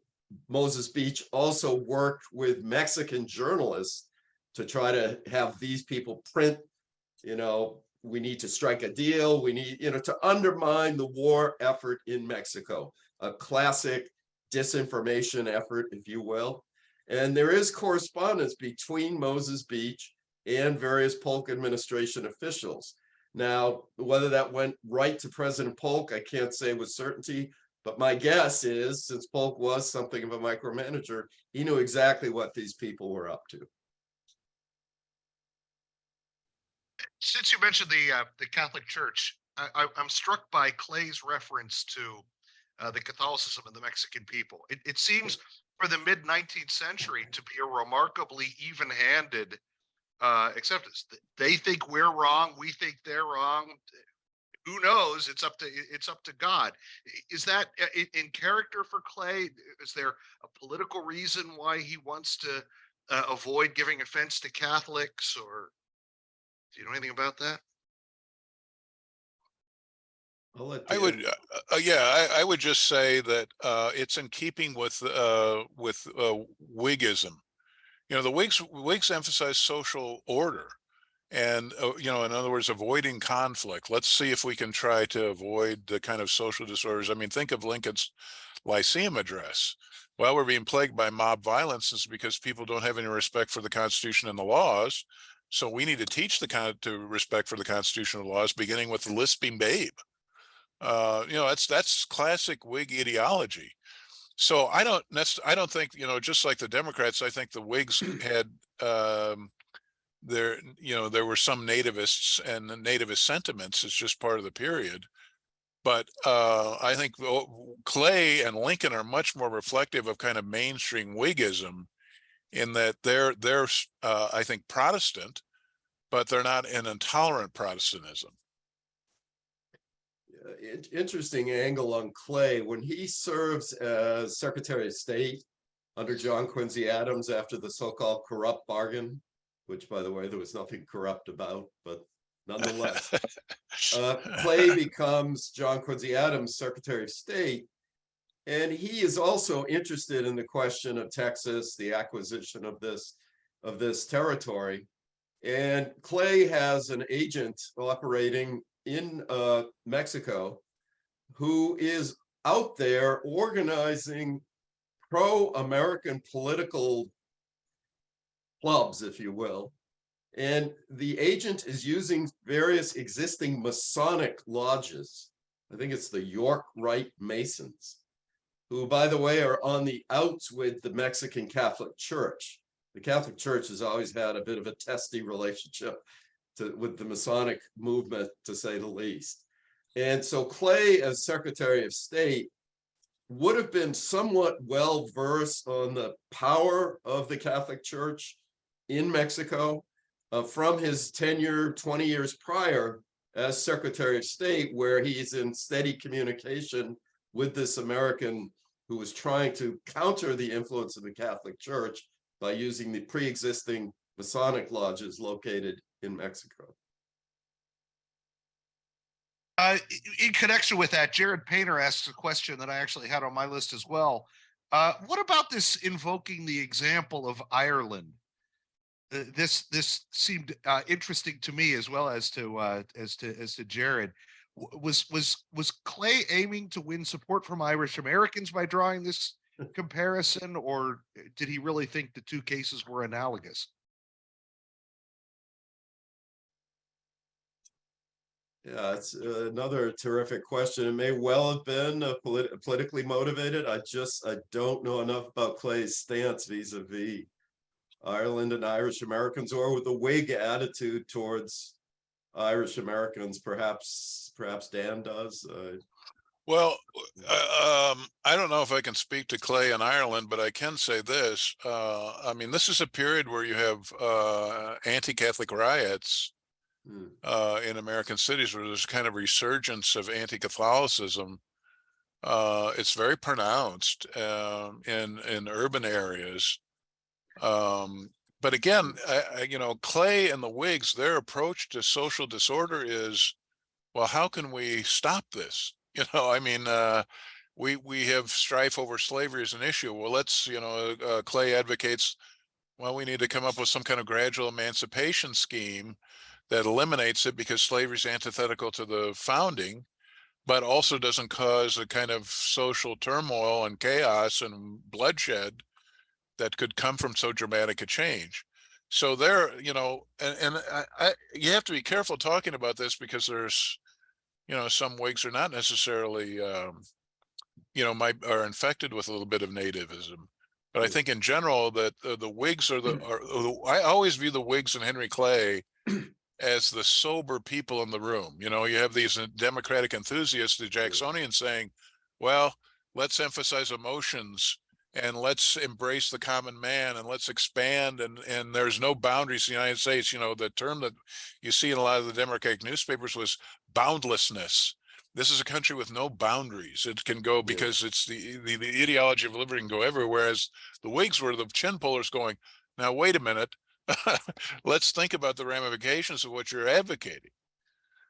Moses Beach also worked with Mexican journalists to try to have these people print, we need to strike a deal. We need, to undermine the war effort in Mexico, a classic disinformation effort, if you will. And there is correspondence between Moses Beach and various Polk administration officials. Now, whether that went right to President Polk, I can't say with certainty, but my guess is, since Polk was something of a micromanager, he knew exactly what these people were up to. Since you mentioned the Catholic Church, I'm struck by Clay's reference to the Catholicism of the Mexican people. It seems for the mid 19th century to be a remarkably even-handed acceptance. They think we're wrong, we think they're wrong. Who knows? It's up to God. Is that in character for Clay? Is there a political reason why he wants to avoid giving offense to Catholics, or do you know anything about that? I would, I would just say that it's in keeping with Whiggism. The Whigs emphasize social order, and in other words, avoiding conflict. Let's see if we can try to avoid the kind of social disorders. I mean, think of Lincoln's Lyceum address. Well, we're being plagued by mob violence is because people don't have any respect for the Constitution and the laws. So we need to teach to respect for the Constitution and the laws, beginning with the lisping babe. That's classic Whig ideology. So I don't think, just like the Democrats, I think the Whigs had there were some nativists and nativist sentiments. It's just part of the period. But I think Clay and Lincoln are much more reflective of kind of mainstream Whiggism, in that they're I think Protestant, but they're not an intolerant Protestantism. Interesting angle on Clay. When he serves as Secretary of State under John Quincy Adams after the so-called corrupt bargain, which, by the way, there was nothing corrupt about, but nonetheless, Clay becomes John Quincy Adams Secretary of State, and he is also interested in the question of Texas, the acquisition of this territory. And Clay has an agent operating in Mexico who is out there organizing pro-American political clubs, if you will. And the agent is using various existing Masonic lodges. I think it's the York Rite Masons, who, by the way, are on the outs with the Mexican Catholic Church. The Catholic Church has always had a bit of a testy relationship with the Masonic movement, to say the least. And so Clay, as Secretary of State, would have been somewhat well-versed on the power of the Catholic Church in Mexico from his tenure 20 years prior as Secretary of State, where he's in steady communication with this American who was trying to counter the influence of the Catholic Church by using the pre-existing Masonic lodges located in Mexico. In connection with that, Jared Painter asks a question that I actually had on my list as well. What about this invoking the example of Ireland? This seemed interesting to me as well as to Jared. Was Clay aiming to win support from Irish Americans by drawing this comparison, or did he really think the two cases were analogous? Yeah, it's another terrific question. It may well have been politically motivated. I don't know enough about Clay's stance vis-a-vis Ireland and Irish Americans, or with the Whig attitude towards Irish Americans. Perhaps Dan does. Well, I don't know if I can speak to Clay in Ireland, but I can say this. I mean, this is a period where you have anti-Catholic riots in American cities, where there's kind of resurgence of anti-Catholicism. It's very pronounced in urban areas. But again, Clay and the Whigs, their approach to social disorder is, well, how can we stop this? I mean, we have strife over slavery as an issue. Well, let's, Clay advocates, Well, we need to come up with some kind of gradual emancipation scheme that eliminates it, because slavery is antithetical to the founding, but also doesn't cause a kind of social turmoil and chaos and bloodshed that could come from so dramatic a change. So there, you have to be careful talking about this, because there's, some Whigs are not necessarily, are infected with a little bit of nativism. But I think in general that the Whigs I always view the Whigs and Henry Clay as the sober people in the room. You have these Democratic enthusiasts, the Jacksonians, saying, well, let's emphasize emotions and let's embrace the common man and let's expand, and there's no boundaries in the United States. The term that you see in a lot of the Democratic newspapers was boundlessness. This is a country with no boundaries. It can go, because it's the ideology of liberty can go everywhere. Whereas the Whigs were the chin pullers going, now, wait a minute, let's think about the ramifications of what you're advocating.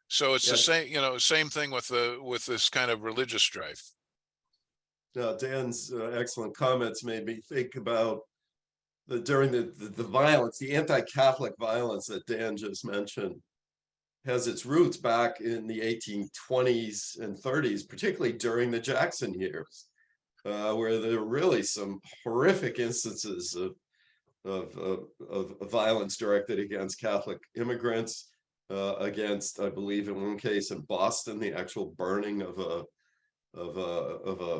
So it's the same thing with this kind of religious strife. Now, Dan's excellent comments made me think about during the violence, the anti-Catholic violence that Dan just mentioned has its roots back in the 1820s and 30s, particularly during the Jackson years, where there were really some horrific instances of violence directed against Catholic immigrants, against, I believe in one case in Boston, the actual burning of a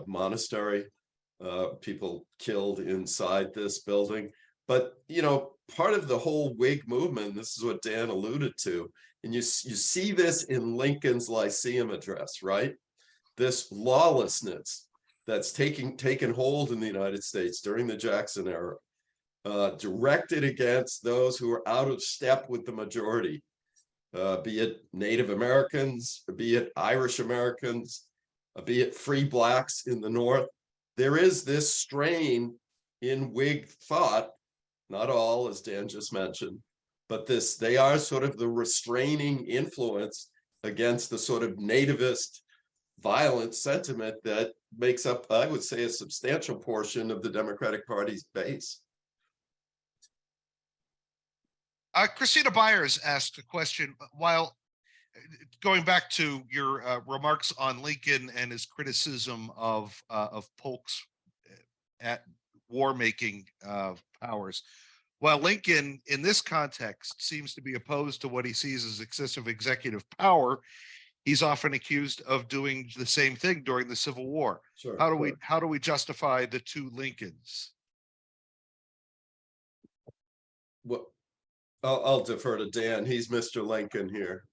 monastery, people killed inside this building. But part of the whole Whig movement, this is what Dan alluded to, and you see this in Lincoln's Lyceum address, right? This lawlessness that's taken hold in the United States during the Jackson era, directed against those who are out of step with the majority, be it Native Americans, be it Irish Americans, be it free blacks in the North. There is this strain in Whig thought, not all, as Dan just mentioned, but they are sort of the restraining influence against the sort of nativist violent sentiment that makes up, I would say, a substantial portion of the Democratic Party's base. Christina Byers asked a question. While going back to your remarks on Lincoln and his criticism of Polk's at war-making powers, while Lincoln, in this context, seems to be opposed to what he sees as excessive executive power, he's often accused of doing the same thing during the Civil War. Sure, how do we justify the two Lincolns? Well, I'll defer to Dan. He's Mr. Lincoln here.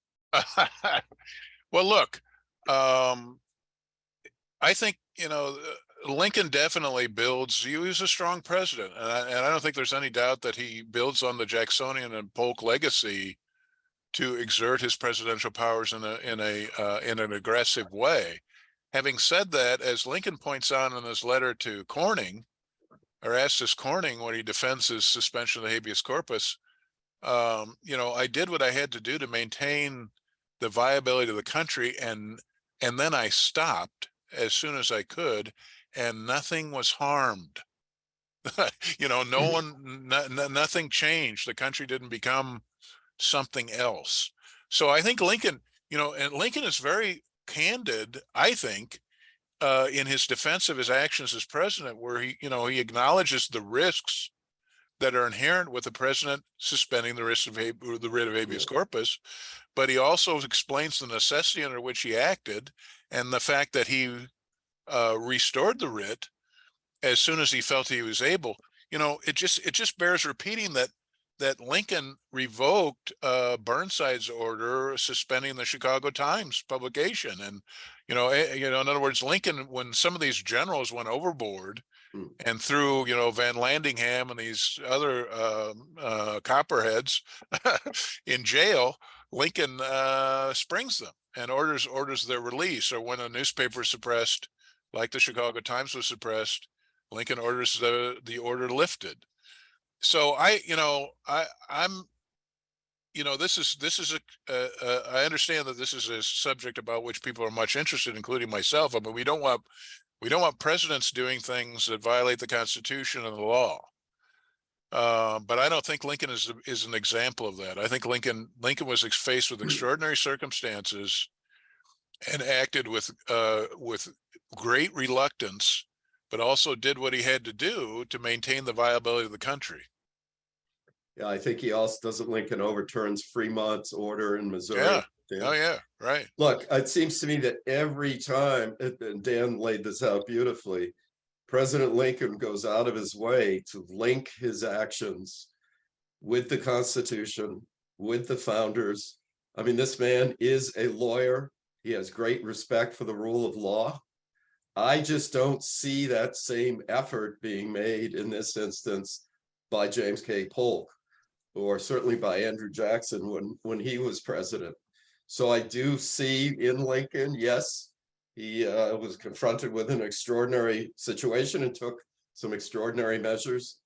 Well, look, I think, Lincoln definitely builds, he was a strong president. And I don't think there's any doubt that he builds on the Jacksonian and Polk legacy to exert his presidential powers in an aggressive way. Having said that, as Lincoln points out in his letter to Corning, or asks Corning when he defends his suspension of the habeas corpus, I did what I had to do to maintain the viability of the country, and then I stopped as soon as I could, and nothing was harmed. Nothing changed. The country didn't become something else. So I think Lincoln, and Lincoln is very candid, I think, in his defense of his actions as president, where he acknowledges the risks that are inherent with the president suspending the writ of habeas corpus, but he also explains the necessity under which he acted, and the fact that he restored the writ as soon as he felt he was able. It just bears repeating that Lincoln revoked Burnside's order suspending the Chicago Times publication, and in other words, Lincoln, when some of these generals went overboard and threw Van Landingham and these other copperheads in jail, Lincoln springs them and orders their release. Or when a newspaper is suppressed, like the Chicago Times was suppressed, Lincoln orders the order lifted. So I understand that this is a subject about which people are much interested, including myself. I mean, we don't want presidents doing things that violate the Constitution and the law. But I don't think Lincoln is an example of that. I think Lincoln was faced with extraordinary circumstances and acted with great reluctance, but also did what he had to do to maintain the viability of the country. Yeah, I think he also doesn't Lincoln overturns Fremont's order in Missouri. Yeah. Dan? Oh yeah, right. Look, it seems to me that every time, and Dan laid this out beautifully, President Lincoln goes out of his way to link his actions with the Constitution, with the founders. I mean, this man is a lawyer. He has great respect for the rule of law. I just don't see that same effort being made in this instance by James K. Polk, or certainly by Andrew Jackson when he was president. So I do see in Lincoln, yes, he was confronted with an extraordinary situation and took some extraordinary measures.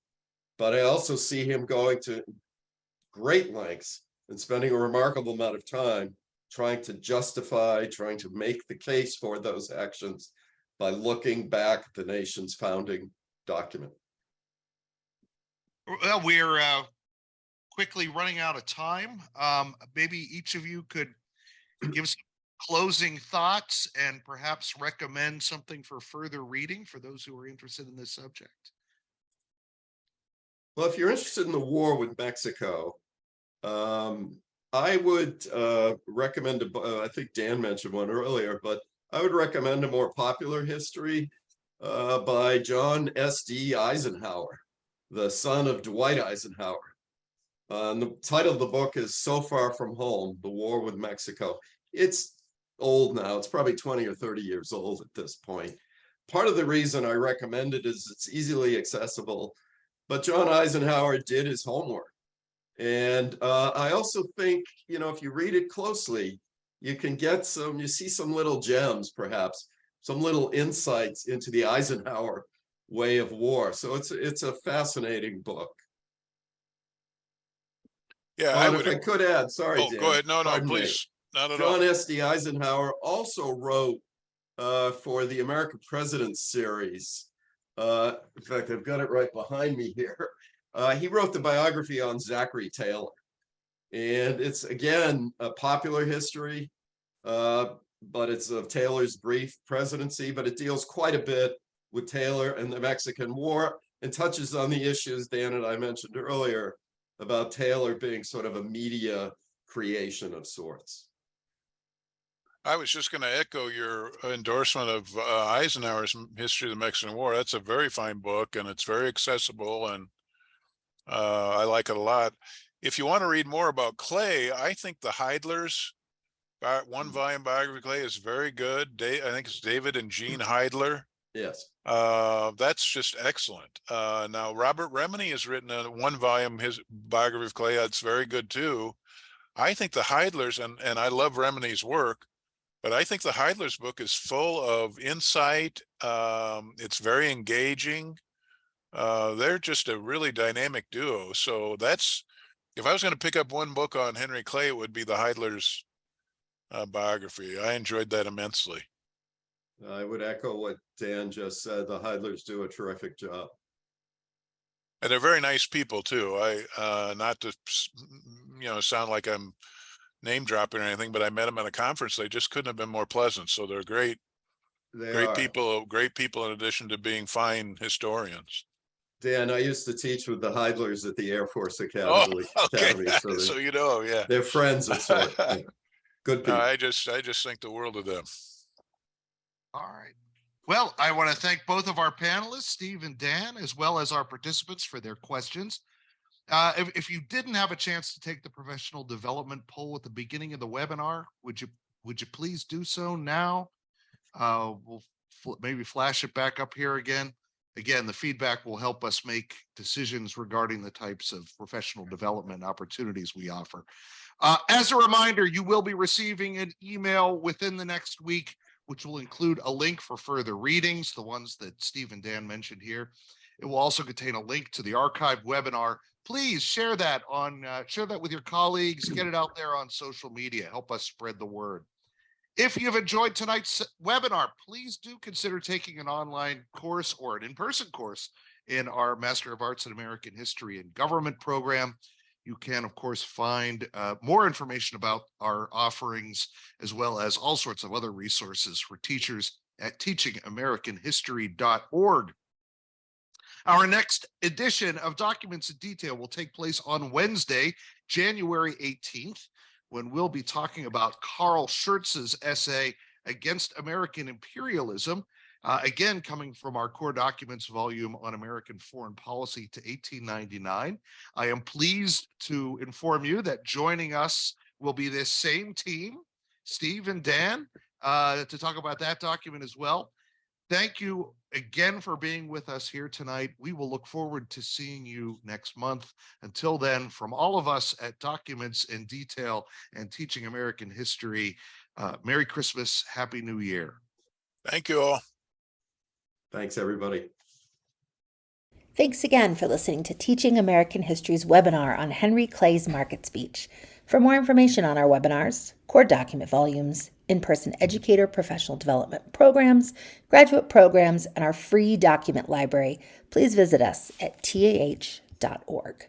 But I also see him going to great lengths and spending a remarkable amount of time trying to justify, trying to make the case for those actions by looking back at the nation's founding document. Well, we're quickly running out of time. Maybe each of you could give some closing thoughts and perhaps recommend something for further reading for those who are interested in this subject. Well, if you're interested in the war with Mexico, I would recommend, I think Dan mentioned one earlier, but I would recommend a more popular history by John S.D. Eisenhower, the son of Dwight Eisenhower. And the title of the book is So Far From Home, The War with Mexico. It's old now. It's probably 20 or 30 years old at this point. Part of the reason I recommend it is it's easily accessible, but John Eisenhower did his homework. And I also think, if you read it closely, you can get you see some little gems, perhaps, some little insights into the Eisenhower way of war. So it's a fascinating book. Yeah, If I could add, sorry, Dan. Go ahead. No, Pardon me. please. Not at all. John S.D. Eisenhower also wrote for the American Presidents series. In fact, I've got it right behind me here. He wrote the biography on Zachary Taylor. And it's, again, a popular history, but it's of Taylor's brief presidency, but it deals quite a bit with Taylor and the Mexican War and touches on the issues Dan and I mentioned earlier about Taylor being sort of a media creation of sorts. I was just going to echo your endorsement of Eisenhower's History of the Mexican War. That's a very fine book, and it's very accessible, and I like it a lot. If you want to read more about Clay, I think the Heidlers, one-volume biography of Clay, is very good. I think it's David and Jean Heidler. Yes. That's just excellent. Now, Robert Remini has written a one-volume his biography of Clay. That's very good, too. I think the Heidlers, and I love Remini's work, but I think the Heidlers book is full of insight. It's very engaging. They're just a really dynamic duo. So if I was going to pick up one book on Henry Clay, it would be the Heidlers biography. I enjoyed that immensely. I would echo what Dan just said. The Heidlers do a terrific job. And they're very nice people too. Not to, sound like I'm name dropping or anything, but I met them at a conference. They just couldn't have been more pleasant. So they're great people in addition to being fine historians. Dan, I used to teach with the Heidlers at the Air Force Academy. Oh, okay. So yeah. They're friends of sorts. Good people. I just think the world of them. All right. Well, I want to thank both of our panelists, Steve and Dan, as well as our participants for their questions. If you didn't have a chance to take the professional development poll at the beginning of the webinar, would you please do so now? We'll maybe flash it back up here again. Again, the feedback will help us make decisions regarding the types of professional development opportunities we offer. As a reminder, you will be receiving an email within the next week, which will include a link for further readings, the ones that Steve and Dan mentioned here. It will also contain a link to the archived webinar. Please share that with your colleagues, get it out there on social media, help us spread the word. If you've enjoyed tonight's webinar, please do consider taking an online course or an in-person course in our Master of Arts in American History and Government program. You can, of course, find more information about our offerings, as well as all sorts of other resources for teachers at teachingamericanhistory.org. Our next edition of Documents in Detail will take place on Wednesday, January 18th, when we'll be talking about Carl Schurz's essay, Against American Imperialism, again, coming from our Core Documents volume on American Foreign Policy to 1899. I am pleased to inform you that joining us will be this same team, Steve and Dan, to talk about that document as well. Thank you again for being with us here tonight. We will look forward to seeing you next month. Until then, from all of us at Documents in Detail and Teaching American History, Merry Christmas, Happy New Year. Thank you all. Thanks, everybody. Thanks again for listening to Teaching American History's webinar on Henry Clay's Market Speech. For more information on our webinars, core document volumes, in-person educator professional development programs, graduate programs, and our free document library, please visit us at tah.org.